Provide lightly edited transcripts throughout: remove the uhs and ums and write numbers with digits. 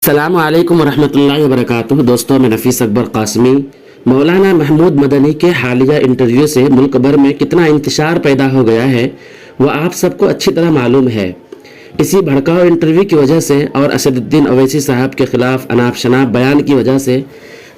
السلام علیکم ورحمۃ اللہ وبرکاتہ۔ دوستوں، میں نفیس اکبر قاسمی۔ مولانا محمود مدنی کے حالیہ انٹرویو سے ملک بھر میں کتنا انتشار پیدا ہو گیا ہے وہ آپ سب کو اچھی طرح معلوم ہے۔ اسی بھڑکاؤ انٹرویو کی وجہ سے اور اسد الدین اویسی صاحب کے خلاف اناپ شناپ بیان کی وجہ سے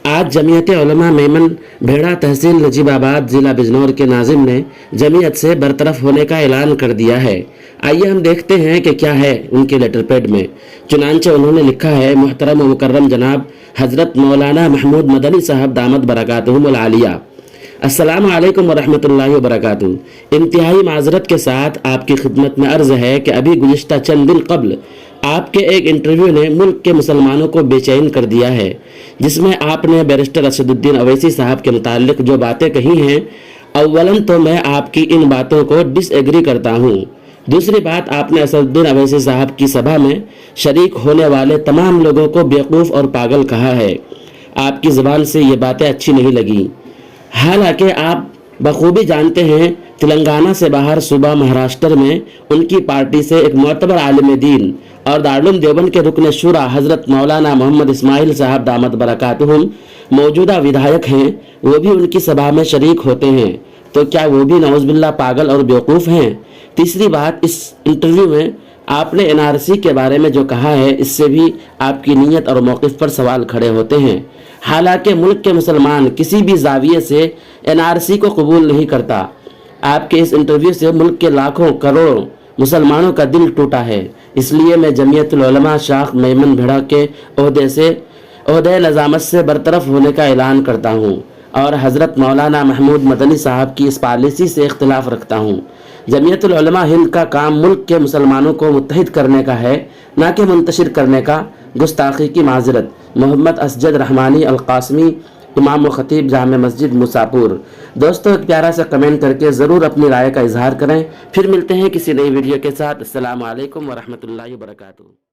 آج جمعیت علماء میمن بھیڑا تحصیل نجیب آباد ضلع بجنور کے ناظم نے جمعیت سے برطرف ہونے کا اعلان کر دیا ہے۔ آئیے ہم دیکھتے ہیں کہ کیا ہے ان کے لیٹر پیڈ میں۔ چنانچہ انہوں نے لکھا ہے: محترم و مکرم جناب حضرت مولانا محمود مدنی صاحب دامت برکاتہم العالیہ، السلام علیکم ورحمۃ اللہ وبرکاتہ۔ انتہائی معذرت کے ساتھ آپ کی خدمت میں عرض ہے کہ ابھی گزشتہ چند دن قبل آپ کے ایک انٹرویو نے ملک کے مسلمانوں کو بے چین کر دیا ہے، جس میں آپ نے بیرسٹر اسد الدین اویسی صاحب کے متعلق جو باتیں کہی ہیں، اولاً تو میں آپ کی ان باتوں کو ڈس ایگری کرتا ہوں۔ دوسری بات، آپ نے اسد الدین اویسی صاحب کی سبھا میں شریک ہونے والے تمام لوگوں کو بیوقوف اور پاگل کہا ہے۔ آپ کی زبان سے یہ باتیں اچھی نہیں لگیں، حالانکہ آپ بخوبی جانتے ہیں تلنگانہ سے باہر صوبہ مہاراشٹر میں ان کی پارٹی سے ایک معتبر عالم دین اور دارالعلوم دیوبند کے رکن شورا حضرت مولانا محمد اسماعیل صاحب دامت برکاتہم موجودہ ودھایک ہیں، وہ بھی ان کی سبھا میں شریک ہوتے ہیں، تو کیا وہ بھی نعوذ باللہ پاگل اور بیوقوف ہیں؟ تیسری بات، اس انٹرویو میں آپ نے NRC کے بارے میں جو کہا ہے، اس سے بھی آپ کی نیت اور موقف پر سوال کھڑے ہوتے ہیں۔ حالانکہ ملک کے مسلمان کسی بھی زاویے سے NRC کو قبول نہیں کرتا۔ آپ کے اس انٹرویو سے ملک کے لاکھوں کروڑوں مسلمانوں کا دل ٹوٹا ہے۔ اس لیے میں جمعیت العلماء شاخ میمن بھیڑا کے عہدہ نظامت سے برطرف ہونے کا اعلان کرتا ہوں اور حضرت مولانا محمود مدنی صاحب کی اس پالیسی سے اختلاف رکھتا ہوں۔ جمعیت العلماء ہند کا کام ملک کے مسلمانوں کو متحد کرنے کا ہے، نہ کہ منتشر کرنے کا۔ گستاخی کی معذرت۔ محمد اسجد رحمانی القاسمی، امام و خطیب جامع مسجد موسیٰ پور۔ دوستو، ایک پیارا سا کمنٹ کر کے ضرور اپنی رائے کا اظہار کریں۔ پھر ملتے ہیں کسی نئی ویڈیو کے ساتھ۔ السلام علیکم ورحمۃ اللہ وبرکاتہ۔